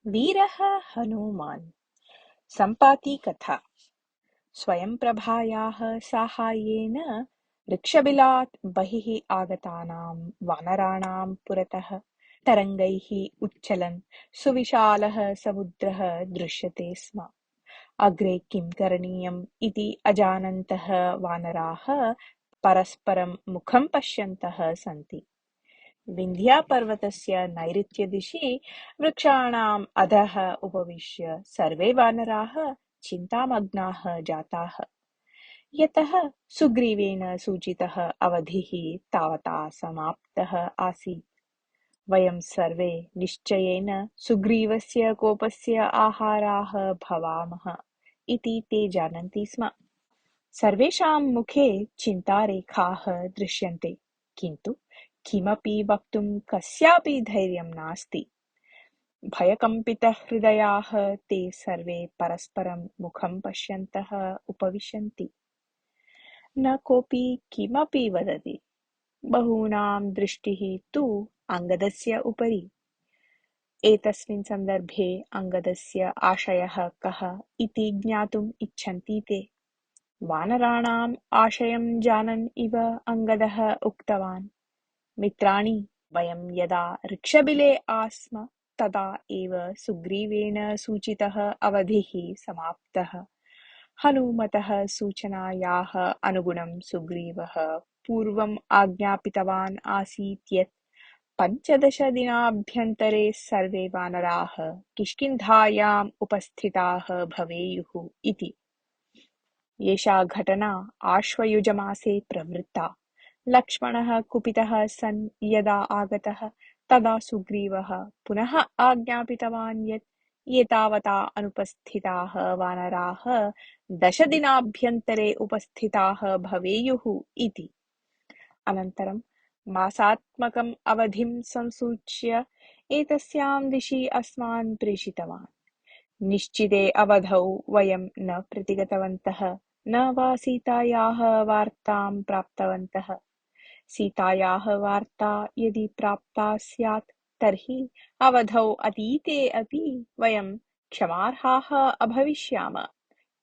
वीरः हनुमान्। सम्पाति कथा। स्वयंप्रभायाः साहाय्येन ऋक्षबिलात् बहिः आगतानां वानराणां पुरतः तरङ्गैः उच्चलन् सुविशालः समुद्रः दृश्यते स्म। अग्रे किं करणीयम् इति अजानन्तः वानराः परस्परं मुखं पश्यन्तः सन्ति। विन्ध्यापर्वतस्य नैऋत्यदिशि वृक्षाणाम् अधः उपविश्य सर्वे वानराः चिन्तामग्नाः जाताः। यतः सुग्रीवेन सूचितः अवधिः तावता समाप्तः आसीत्। वयं सर्वे निश्चयेन सुग्रीवस्य कोपस्य आहाराः भवामः इति ते जानन्ति स्म। सर्वेषां मुखे चिन्तारेखाः दृश्यन्ते, किन्तु किमपि वक्तुं कस्यापि धैर्यं नास्ति। भयकम्पितहृदयाः ते सर्वे परस्परं मुखं पश्यन्तः उपविशन्ति। न कोऽपि किमपि वदति। बहूनां दृष्टिः तु अङ्गदस्य उपरि। एतस्मिन् सन्दर्भे अङ्गदस्य आशयः कः इति ज्ञातुम् इच्छन्ति ते। वानराणाम् आशयं जानन् इव अङ्गदः उक्तवान्, मित्राणि, वयं यदा ऋक्षबिले आस्म तदा एव सुग्रीवेण सूचितः अवधिः समाप्तः। हनुमतः सूचनायाः अनुगुणं सुग्रीवः पूर्वम् आज्ञापितवान् आसीत् यत् 15 दिनाभ्यन्तरे सर्वे वानराः किष्किन्धायाम् उपस्थिताः भवेयुः इति। एषा घटना आश्वयुजमासे प्रवृत्ता। लक्ष्मणः कुपितः सन् यदा आगतः तदा सुग्रीवः पुनः आज्ञापितवान् यत् एतावता अनुपस्थिताः वानराः 10 दिनाभ्यन्तरे उपस्थिताः भवेयुः इति। अनन्तरं मासात्मकम् अवधिं संसूच्य एतस्यां दिशि अस्मान् प्रेषितवान्। निश्चिते अवधौ वयं न प्रतिगतवन्तः, न वा सीतायाः वार्तां प्राप्तवन्तः। सीतायाः वार्ता यदि प्राप्ता स्यात् तर्हि अवधौ अतीते अपि वयं क्षमार्हाः अभविष्याम,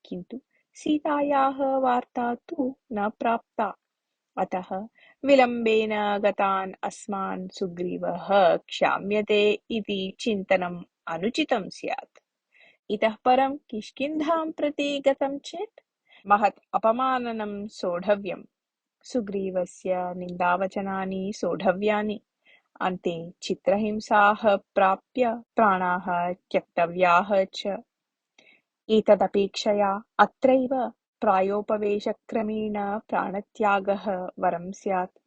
किन्तु सीतायाः वार्ता तु न प्राप्ता। अतः विलम्बेन गतान् अस्मान् सुग्रीवः क्षाम्यते इति चिन्तनम् अनुचितं स्यात्। इतः परं किष्किन्धां प्रति गतं चेत् महत् अपमाननं सोढव्यम्। सुग्रीवस्य निन्दावचनानि सोढव्यानि। अन्ते चित्रहिंसाः प्राप्य प्राणाः त्यक्तव्याः च। एतदपेक्षया अत्रैव प्रायोपवेशक्रमेण प्राणत्यागः वरं स्यात्।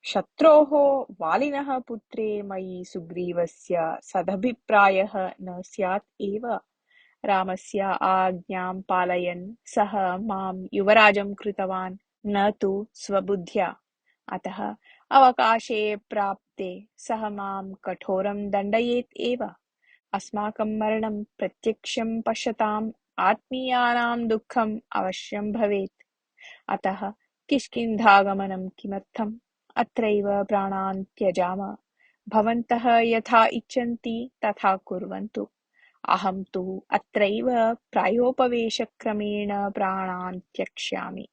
शत्रोः वालिनः पुत्रे मयि सुग्रीवस्य सदभिप्रायः न स्यात् एव। रामस्य आज्ञां पालयन् सः मां युवराजं कृतवान्, न तु स्वबुद्ध्या। अतः अवकाशे प्राप्ते सः मां कठोरं दण्डयेत् एव। अस्माकं मरणं प्रत्यक्षं पश्यताम् आत्मीयानां दुःखम् अवश्यं भवेत्। अतः किष्किन्धागमनं किमर्थम्? अत्रैव प्राणान् त्यजाम। भवन्तः यथा इच्छन्ति तथा कुर्वन्तु। अहं तु अत्रैव प्रायोपवेशक्रमेण प्राणान् त्यक्ष्यामि।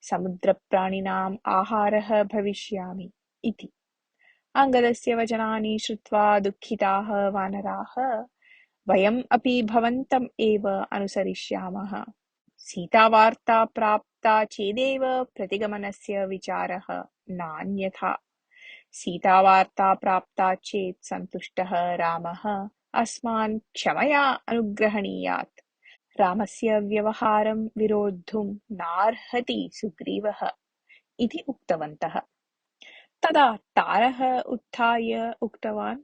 समुद्रप्राणिनाम् आहारः भविष्यामि इति। अङ्गदस्य वचनानि श्रुत्वा दुःखिताः वानराः वयम् अपि भवन्तम् एव अनुसरिष्यामः। सीतावार्ता प्राप्ता चेदेव प्रतिगमनस्य विचारः, नान्यथा। सीतावार्ता प्राप्ता चेत् सन्तुष्टः रामः अस्मान् क्षमया अनुग्रहणीयात्। रामस्य व्यवहारं विरोद्धुं नार्हति सुग्रीवः इति उक्तवन्तः। तदा तारः उत्थाय उक्तवान्,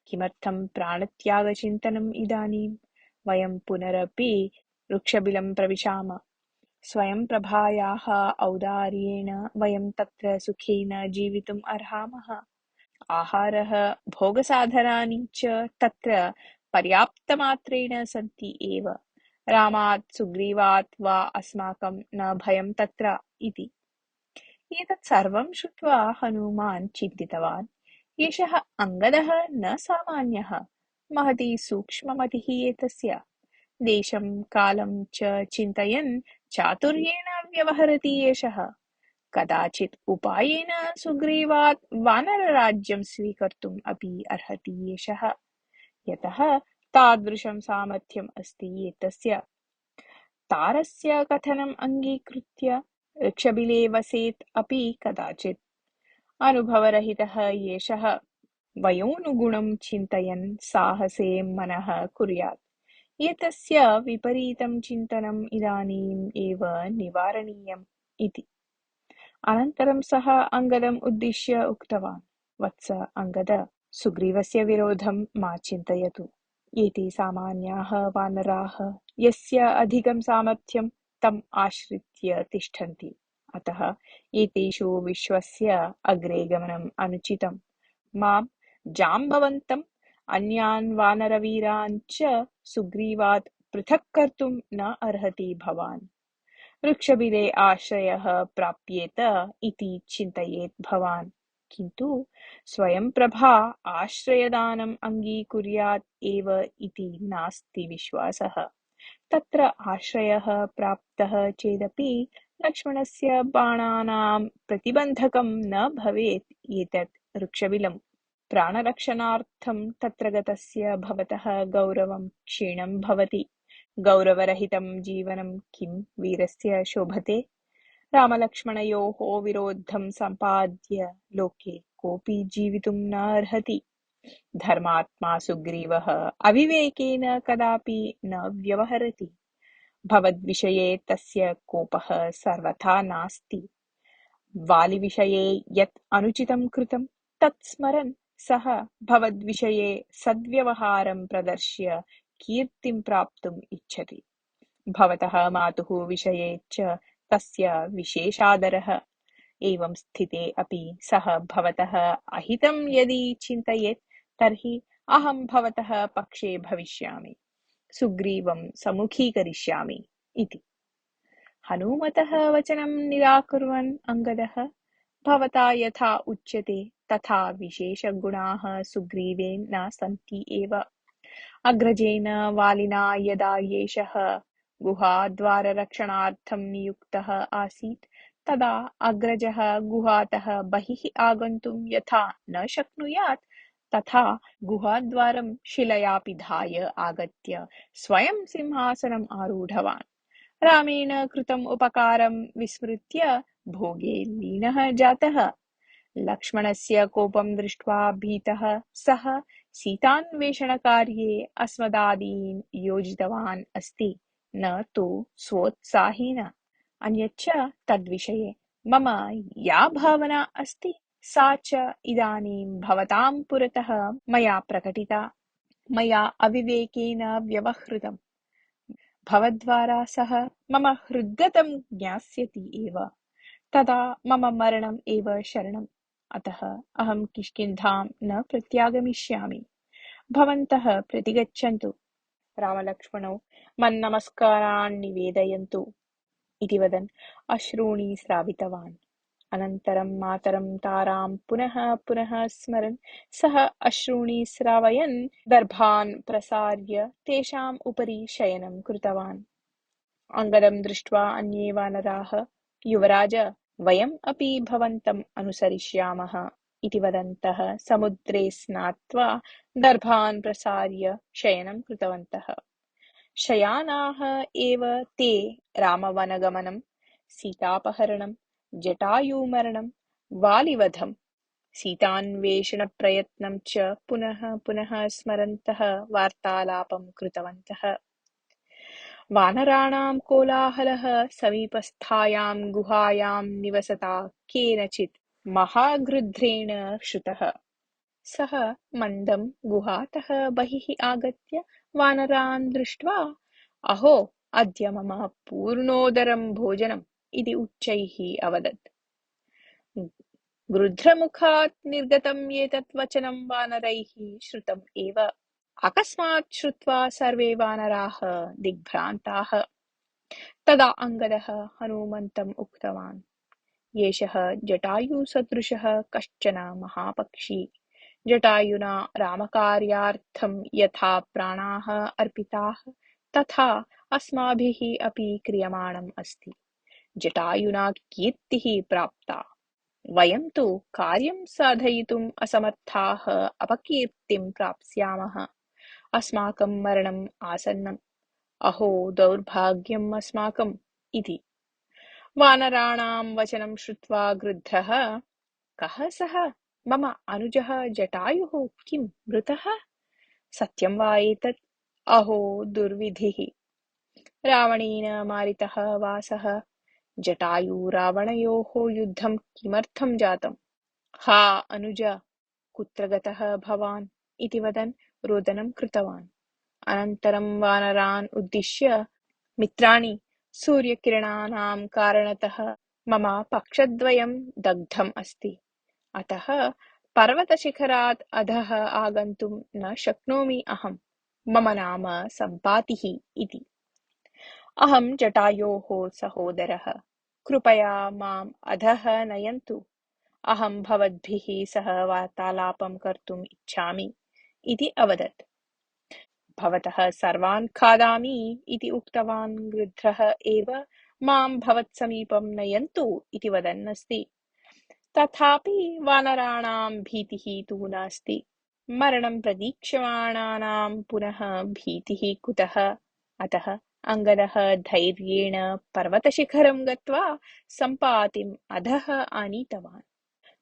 किमर्थं प्राणत्यागचिन्तनम् इदानीं? वयं पुनरपि वृक्षबिलं प्रविशाम। स्वयंप्रभायाः औदार्येण वयं तत्र सुखेन जीवितुम् अर्हामः। आहारः भोगसाधनानि च तत्र पर्याप्तमात्रेण सन्ति एव। रामात् सुग्रीवात् वा अस्माकं न भयं तत्र इति। एतत् सर्वं श्रुत्वा हनुमान् चिन्तितवान्, एषः अङ्गदः न सामान्यः। महती सूक्ष्ममतिः एतस्य। देशं कालं च चिन्तयन् चातुर्येण व्यवहरति एषः। कदाचित् उपायेन सुग्रीवात् वानरराज्यं स्वीकर्तुम् अपि अर्हति एषः, यतः तादृशं सामर्थ्यम् अस्ति एतस्य। तारस्य कथनम् अङ्गीकृत्य ऋक्षबिले वसेत् अपि कदाचित्। अनुभवरहितः एषः, वयोनुगुणं चिन्तयन् साहसे मनः कुर्यात्। एतस्य विपरीतं चिन्तनम् इदानीम् एव निवारणीयम् इति। अनन्तरं सः अङ्गदम् उद्दिश्य उक्तवान्, वत्स अङ्गद, सुग्रीवस्य विरोधं मा चिन्तयतु। एते सामान्याः वानराः, यस्य अधिकं सामर्थ्यं तम् आश्रित्य तिष्ठन्ति। अतः एतेषु विश्वस्य अग्रे गमनम् अनुचितम्। मां जाम्बवन्तम् अन्यान् वानरवीरान् च सुग्रीवात् पृथक् कर्तुं न अर्हति भवान्। वृक्षबिले आश्रयः प्राप्येत इति चिन्तयेत् भवान्, किन्तु स्वयंप्रभा आश्रयदानम् अङ्गीकुर्यात् एव इति नास्ति विश्वासः। तत्र आश्रयः प्राप्तः चेदपि लक्ष्मणस्य बाणानां प्रतिबन्धकं न भवेत् एतत् वृक्षबिलम्। प्राणरक्षणार्थं तत्र गतस्य भवतः गौरवं क्षीणं भवति। गौरवरहितं जीवनं किं वीरस्य शोभते। रामलक्ष्मणयोः विरोधं सम्पाद्य लोके कोऽपि जीवितुं न अर्हति। धर्मात्मा सुग्रीवः अविवेकेन कदापि न व्यवहरति। भवद्विषये तस्य कोपः सर्वथा नास्ति। वालिविषये यत् अनुचितं कृतं तत् स्मरन् सः भवद्विषये सद्व्यवहारं प्रदर्श्य कीर्तिं प्राप्तुम् इच्छति। भवतः मातुः विषये च तस्य विशेषादरः। एवं स्थिते अपि सः भवतः अहितं यदि चिन्तयेत् तर्हि अहं भवतः पक्षे भविष्यामि, सुग्रीवं सम्मुखीकरिष्यामि इति। हनूमतः वचनं निराकुर्वन् अङ्गदः, भवता यथा उच्यते तथा विशेषगुणाः सुग्रीवे न सन्ति एव। अग्रजेन वालिना यदा एषः गुहाद्वाररक्षणार्थं नियुक्तः आसीत्, तदा अग्रजः गुहातः बहिः आगन्तुं यथा न शक्नुयात्, तथा गुहाद्वारं शिलया पिधाय आगत्य स्वयं सिंहासनम् आरूढवान्। रामेण कृतम् उपकारं विस्मृत्य भोगे लीनः जातः। लक्ष्मणस्य कोपं दृष्ट्वा भीतः सः सीतान्वेषणकार्ये अस्मदादीन् योजितवान् अस्ति, न तु स्वोत्साहेन। अन्यच्च तद्विषये मम या भावना अस्ति सा च इदानीं भवतां पुरतः मया प्रकटिता। मया अविवेकेन व्यवहृतम्। भवद्वारा सः मम हृद्गतं ज्ञास्यति एव। तदा मम मरणम् एव शरणम्। अतः अहं किष्किन्धां न प्रत्यागमिष्यामि। भवन्तः प्रतिगच्छन्तु। रामलक्ष्मणौ मन्नमस्कारान् निवेदयन्तु इति वदन् अश्रूणि स्रावितवान्। अनन्तरं मातरं तारां पुनः पुनः स्मरन् सः अश्रूणि स्रावयन् दर्भान् प्रसार्य तेषाम् उपरि शयनं कृतवान्। अङ्गदं दृष्ट्वा अन्ये वानराः, युवराज, वयम् अपि भवन्तम् अनुसरिष्यामः इति वदन्तः समुद्रे स्नात्वा दर्भान् प्रसार्य शयनं कृतवन्तः। शयानाः एव ते रामवनगमनं, सीतापहरणं, जटायुमरणं, वालिवधं, सीतान्वेषणप्रयत्नं च पुनः पुनः स्मरन्तः वार्तालापं कृतवन्तः। वानराणां कोलाहलः समीपस्थायां गुहायां निवसता केनचित् महागृध्रेण श्रुतः। सः मन्दं गुहातः बहिः आगत्य वानरान् दृष्ट्वा, अहो, अद्य मम पूर्णोदरं भोजनम् इति उच्चैः अवदत्। गृध्रमुखात् निर्गतम् एतत् वचनं वानरैः श्रुतम् एव। अकस्मात् श्रुत्वा सर्वे वानराः दिग्भ्रान्ताः। तदा अङ्गदः हनूमन्तम् उक्तवान्, एषः जटायुसदृशः कश्चन महापक्षी जटायुना रामकार्यार्थं यथा प्राणाः अर्पिताः तथा अस्माभिः अपि क्रियमाणम् अस्ति। जटायुना कीर्तिः प्राप्ता, वयं तु कार्यं साधयितुम् असमर्थाः अपकीर्तिं प्राप्स्यामः। अस्माकं मरणम् आसन्नम्, अहो दौर्भाग्यम् अस्माकम् इति। वानराणां वचनं श्रुत्वा गृद्धः, कः सः? मम अनुजः जटायुः किं मृतः? सत्यं वा एतत्? अहो दुर्विधिः! रावणेन मारितः वा सः? जटायु-रावणयोः युद्धं किमर्थं जातम्? हा अनुज, कुत्र गतः भवान्? इति वदन् रोदनं कृतवान्। अनन्तरं वानरान् उद्दिश्य, मित्राणि, सूर्यकिरणानां कारणतः मम पक्षद्वयं दग्धम् अस्ति। अतः पर्वतशिखरात् अधः आगन्तुं न शक्नोमि अहम्। मम नाम सम्पातिः इति। अहं जटायोः सहोदरः। कृपया माम् अधः नयन्तु। अहं भवद्भिः सह वार्तालापं कर्तुम् इच्छामि इति अवदत्। भवतः सर्वान् खादामि इति उक्तवान् गृध्रः एव मां भवत्समीपं नयन्तु इति वदन् अस्ति। तथापि वानराणां भीतिः तु नास्ति। मरणं प्रतीक्षमाणानां पुनः भीतिः कुतः? अतः अङ्गदः धैर्येण पर्वतशिखरं गत्वा सम्पातिम् अधः आनीतवान्।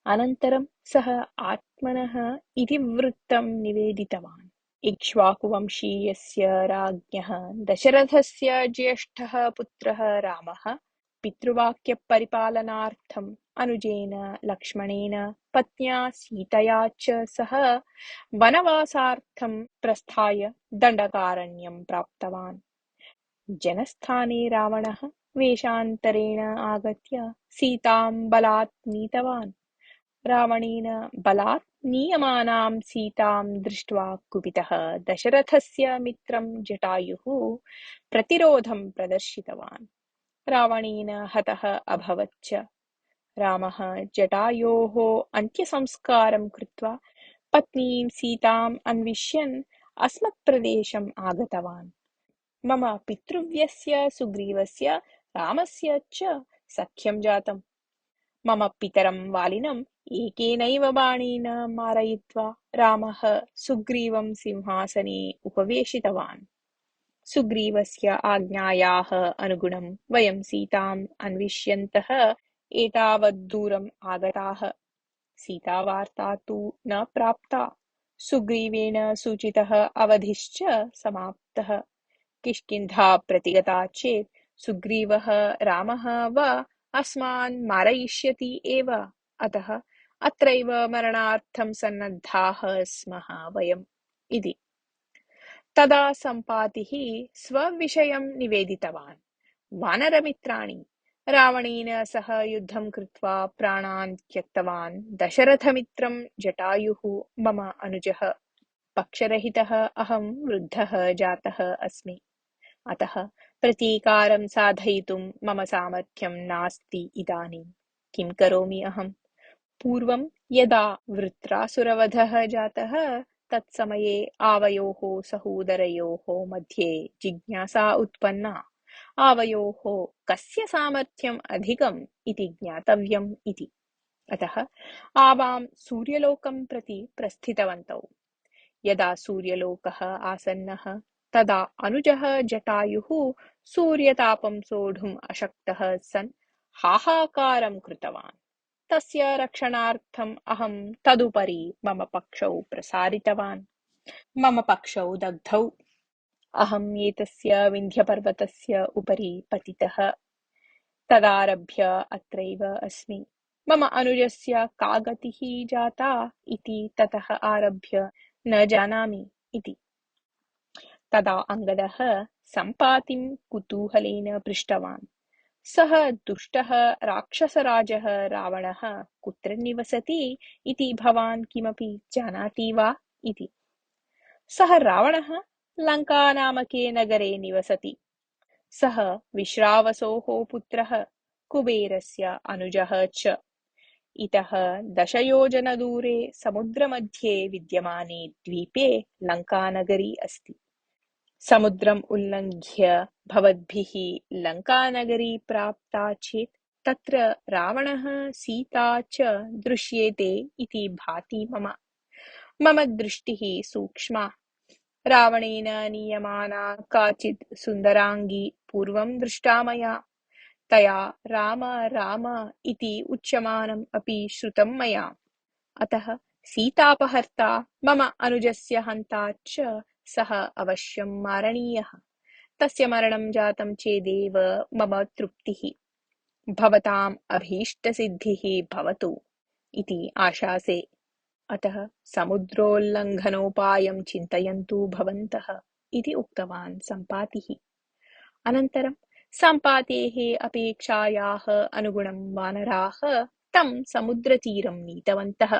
अनन्तरं सः आत्मनः इतिवृत्तं निवेदितवान्। इक्ष्वाकुवंशीयस्य राज्ञः दशरथस्य ज्येष्ठः पुत्रः रामः पितृवाक्यपरिपालनार्थम् अनुजेन लक्ष्मणेन पत्न्या सीतया च सह वनवासार्थं प्रस्थाय दण्डकारण्यं प्राप्तवान्। जनस्थाने रावणः वेषान्तरेण आगत्य सीतां बलात् नीतवान्। रावणेन बलात् नीयमानां सीतां दृष्ट्वा कुपितः दशरथस्य मित्रं जटायुः प्रतिरोधं प्रदर्शितवान्। रावणेन हतः अभवत् च। रामः जटायोः अन्त्यसंस्कारं कृत्वा पत्नीं सीताम् अन्विष्यन् अस्मत्प्रदेशम् आगतवान्। मम पितृव्यस्य सुग्रीवस्य रामस्य च सख्यं जातम्। मम पितरं वालिनम् एकेनैव बाणेन मारयित्वा रामः सुग्रीवं सिंहासने उपवेशितवान्। सुग्रीवस्य आज्ञायाः अनुगुणं वयं सीताम् अन्विष्यन्तः एतावद्दूरम् आगताः। सीतावार्ता तु न प्राप्ता। सुग्रीवेण सूचितः अवधिश्च समाप्तः। किष्किन्धा प्रतिगता चेत् सुग्रीवः रामः वा अस्मान् मारयिष्यति एव। अतः अत्रैव मरणार्थं सन्नद्धाः स्मः वयम् इति। तदा सम्पातिः स्वविषयं निवेदितवान्। वानरमित्राणि, रावणेन सह युद्धं कृत्वा प्राणान् त्यक्तवान् दशरथमित्रं जटायुः मम अनुजः। पक्षरहितः अहं वृद्धः जातः अस्मि। अतः प्रतीकारं साधयितुं मम सामर्थ्यं नास्ति इदानीं। किं करोमि अहम्? पूर्वं यदा वृत्रासुरवधः जातः तत्समये आवयोः सहोदरयोः मध्ये जिज्ञासा उत्पन्ना। आवयोः कस्य सामर्थ्यम् अधिकम् इति ज्ञातव्यम् इति। अतः आवां सूर्यलोकं प्रति प्रस्थितवन्तौ। यदा सूर्यलोकः आसन्नः तदा अनुजः जटायुः सूर्यतापं सोढुम् अशक्तः सन् हाहाकारं कृतवान्। तस्य रक्षणार्थम् अहं तदुपरि मम पक्षौ प्रसारितवान्। मम पक्षौ दग्धौ। अहम् एतस्य विन्ध्यपर्वतस्य उपरि पतितः। तदारभ्य अत्रैव अस्मि। मम अनुजस्य का गतिः जाता इति ततः आरभ्य न जानामि इति। तदा अङ्गदः सम्पातिं कुतूहलेन पृष्टवान्। सः दुष्टः राक्षसराजः रावणः कुत्र निवसति इति भवान् किमपि जानाति वा इति। सः रावणः लङ्कानामके नगरे निवसति। सः विश्रावसोः पुत्रः, कुबेरस्य अनुजः च। इतः 10 योजनदूरे समुद्रमध्ये विद्यमाने द्वीपे लङ्कानगरी अस्ति। समुद्रम् उल्लङ्घ्य भवद्भिः लङ्कानगरी प्राप्ता चेत् तत्र रावणः सीता च दृश्येते इति भाति मम। मम दृष्टिः सूक्ष्मा। रावणेन नीयमाना काचित् सुन्दराङ्गी पूर्वं दृष्टा मया। तया राम राम इति उच्यमानम् अपि श्रुतं मया। अतः सीतापहर्ता मम अनुजस्य हन्ता च सः अवश्यं मारणीयः। तस्य मरणं जातं चेदेव मम तृप्तिः। भवताम् अभीष्टसिद्धिः भवतु इति आशासे। अतः समुद्रोल्लङ्घनोपायं चिन्तयन्तु भवन्तः इति उक्तवान् सम्पातिः। अनन्तरं सम्पातेः अपेक्षायाः अनुगुणं वानराः तं समुद्रतीरं नीतवन्तः।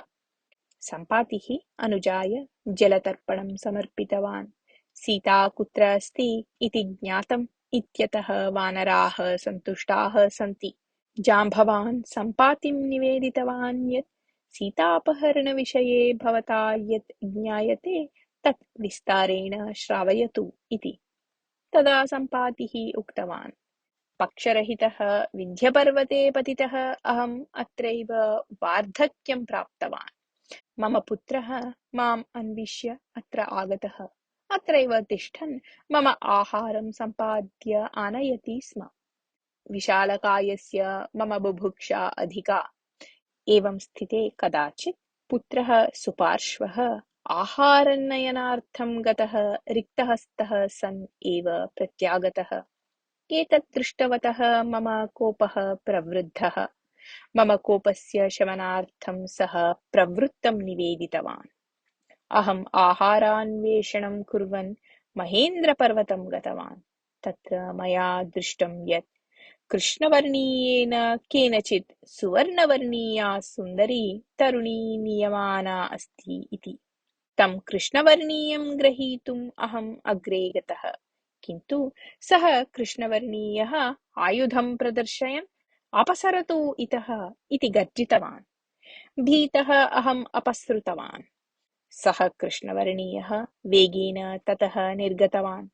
सम्पातिः अनुजाय जलतर्पणं समर्पितवान्। सीता कुत्र अस्ति इति ज्ञातम् इत्यतः वानराः सन्तुष्टाः सन्ति। जाम्बवान् सम्पातिं निवेदितवान् यत् सीतापहरणविषये भवता यत् ज्ञायते तत् विस्तारेण श्रावयतु इति। तदा सम्पातिः उक्तवान्, पक्षरहितः विन्ध्यपर्वते पतितः अहम् अत्रैव वार्धक्यं प्राप्तवान्। मम पुत्रः माम् अन्विष्य अत्र आगतः। अत्रैव तिष्ठन् मम आहारं सम्पाद्य आनयति स्म। विशालकायस्य मम बुभुक्षा अधिका। एवं स्थिते कदाचित् पुत्रः सुपार्श्वः आहारनयनार्थं गतः रिक्तहस्तः सन् एव प्रत्यागतः। एतत् दृष्टवतः मम कोपः प्रवृद्धः। मम कोपस्य शमनार्थं सः प्रवृत्तं निवेदितवान्। अहम् आहारान्वेषणं कुर्वन् महेन्द्रपर्वतं गतवान्। तत्र मया दृष्टं यत् कृष्णवर्णीयेन केनचित् सुवर्णवर्णीया सुन्दरी तरुणी नीयमाना अस्ति इति। तं कृष्णवर्णीयं ग्रहीतुम् अहम् अग्रे गतः, किन्तु सः कृष्णवर्णीयः आयुधं प्रदर्शयन् अपसरतु इतः इति गर्जितवान्। भीतः अहम् अपसृतवान्। सः कृष्णवर्णीयः वेगेन ततः निर्गतवान्।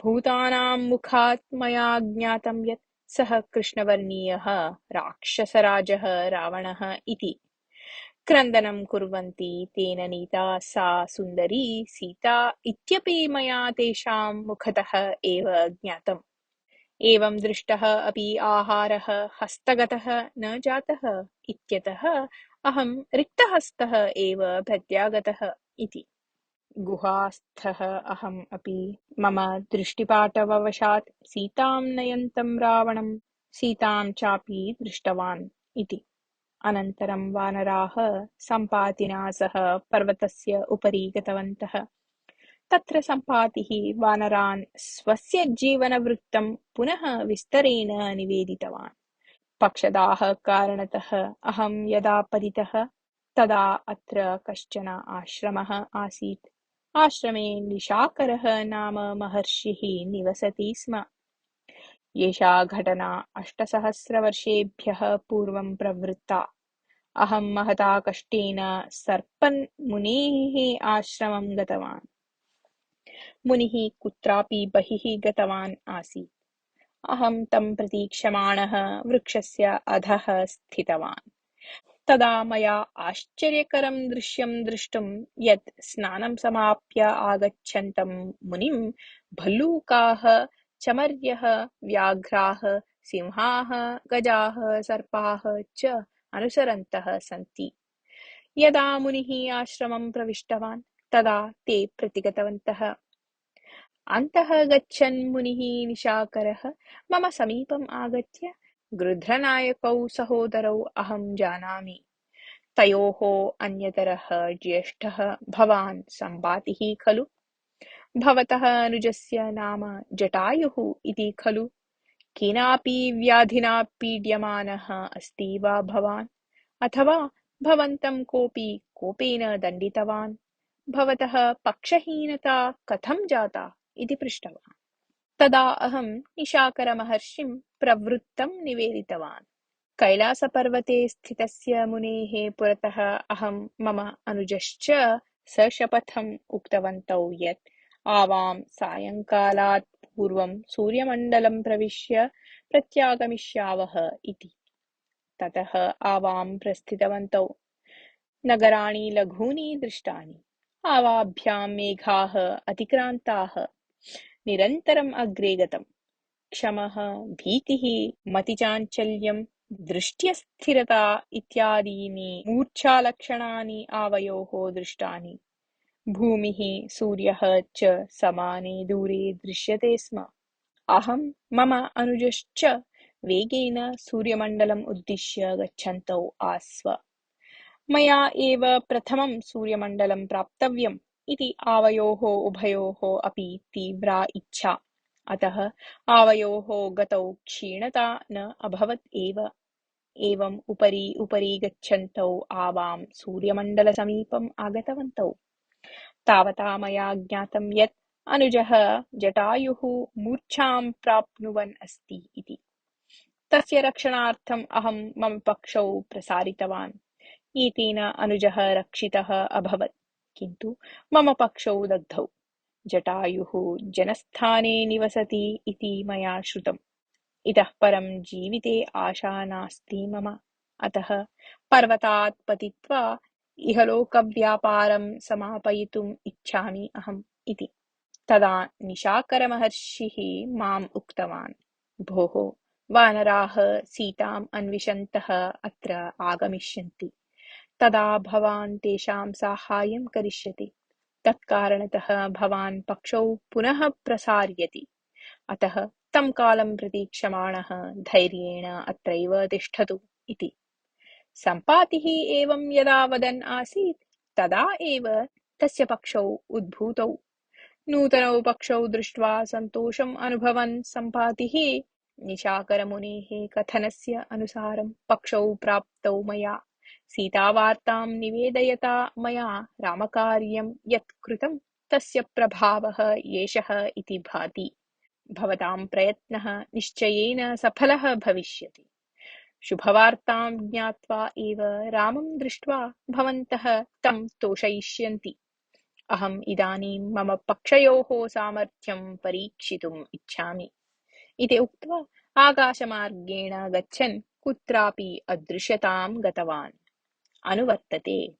भूतानां मुखात् मया ज्ञातं यत् सः कृष्णवर्णीयः राक्षसराजः रावणः इति। क्रन्दनं कुर्वन्ती तेन नीता सा सुन्दरी सीता इत्यपि मया तेषां मुखतः एव ज्ञातम्। एवं दृष्टः अपि आहारः हस्तगतः न जातः इत्यतः अहं रिक्तहस्तः एव प्रत्यागतः इति। गुहास्थः अहम् अपि मम दृष्टिपाटववशात् सीतां नयन्तं रावणं सीतां चापि दृष्टवान् इति। अनन्तरं वानराः सम्पातिना सह पर्वतस्य उपरि गतवन्तः। तत्र सम्पातिः वानरान् स्वस्य जीवनवृत्तं पुनः विस्तरेण निवेदितवान्। पक्षदाहकारणतः अहं यदा पतितः तदा अत्र कश्चन आश्रमः आसीत्। आश्रमे निशाकरः नाम महर्षिः निवसति स्म। एषा घटना 8 सहस्रवर्षेभ्यः पूर्वं प्रवृत्ता। अहं महता कष्टेन सर्पन्मुनेः आश्रमं गतवान्। मुनिः कुत्रापि बहिः गतवान् आसीत्। अहं तं प्रतीक्षमाणः वृक्षस्य अधः स्थितवान्। तदा मया आश्चर्यकरं दृश्यं दृष्टुं यत् स्नानं समाप्य आगच्छन्तं मुनिं भल्लूकाः, चमर्यः, व्याघ्राः, सिंहाः, गजाः, सर्पाः च अनुसरन्तः सन्ति। यदा मुनिः आश्रमं प्रविष्टवान् तदा ते प्रतिगतवन्तः। अन्तः गच्छन् मुनिः निशाकरः मम समीपम् आगत्य, गृध्रनायकौ सहोदरौ अहं जानामि। तयोः अन्यतरः ज्येष्ठः भवान् सम्पातिः खलु? भवतः अनुजस्य नाम जटायुः इति खलु? केनापि व्याधिना पीड्यमानः अस्ति वा भवान्? अथवा भवन्तं कोऽपि कोपेन दण्डितवान्? भवतः पक्षहीनता कथं जाता इति पृष्टवान्। तदा अहं निशाकरमहर्षिं प्रवृत्तं निवेदितवान्। कैलासपर्वते स्थितस्य मुनेः पुरतः अहं मम अनुजश्च सशपथम् उक्तवन्तौ यत् आवां सायङ्कालात् पूर्वं सूर्यमण्डलं प्रविश्य प्रत्यागमिष्यावः इति। ततः आवां प्रस्थितवन्तौ। नगराणि लघूनि दृष्टानि। आवाभ्यां मेघाः अतिक्रान्ताः। निरन्तरम् अग्रे गतम्। क्षमः, भीतिः, मतिचाञ्चल्यं, दृष्ट्यस्थिरता इत्यादीनि मूर्च्छालक्षणानि आवयोः दृष्टानि। भूमिः सूर्यः च समाने दूरे दृश्यते स्म। अहं मम अनुजश्च वेगेन सूर्यमण्डलम् उद्दिश्य गच्छन्तौ आस्व। मया एव प्रथमं सूर्यमण्डलं प्राप्तव्यम् इति आवयोः उभयोः अपि तीव्रा इच्छा। अतः आवयोः गतौ क्षीणता न अभवत् एव। एवम् उपरि उपरि गच्छन्तौ आवां सूर्यमण्डलसमीपम् आगतवन्तौ। तावता मया ज्ञातं यत् अनुजः जटायुः मूर्च्छां प्राप्नुवन् अस्ति इति। तस्य रक्षणार्थम् अहं मम पक्षौ प्रसारितवान्। एतेन अनुजः रक्षितः अभवत्, किन्तु मम पक्षौ दग्धौ। जटायुः जनस्थाने निवसति इति मया श्रुतम्। इतः परं जीविते आशा नास्ति मम। अतः पर्वतात् पतित्वा इहलोकव्यापारं समापयितुम् इच्छामि अहम् इति। तदा निशाकरमहर्षिः माम् उक्तवान्, भोः, वानराः सीताम् अन्विषन्तः अत्र आगमिष्यन्ति। तदा भवान् तेषां साहाय्यं करिष्यति। तत्कारणतः भवान् पक्षौ पुनः प्रसार्यति। अतः तं कालं प्रतीक्षमाणः धैर्येण अत्रैव तिष्ठतु इति। सम्पातिः एवं यदा वदन् आसीत् तदा एव तस्य पक्षौ उद्भूतौ। नूतनौ पक्षौ दृष्ट्वा सन्तोषम् अनुभवन् सम्पातिः निशाकरमुनेः कथनस्य अनुसारं पक्षौ प्राप्तौ मया सीतावार्तां निवेदयता मया रामकार्यं यत् कृतं तस्य प्रभावः एषः इति भाति। भवतां प्रयत्नः निश्चयेन सफलः भविष्यति। शुभवार्तां ज्ञात्वा एव रामं दृष्ट्वा भवन्तः तं तोषयिष्यन्ति। अहम् इदानीं मम पक्षयोः सामर्थ्यं परीक्षितुम् इच्छामि इति उक्त्वा आकाशमार्गेण गच्छन् कुत्रापि अदृश्यतां गतवान्। अनुवर्तते।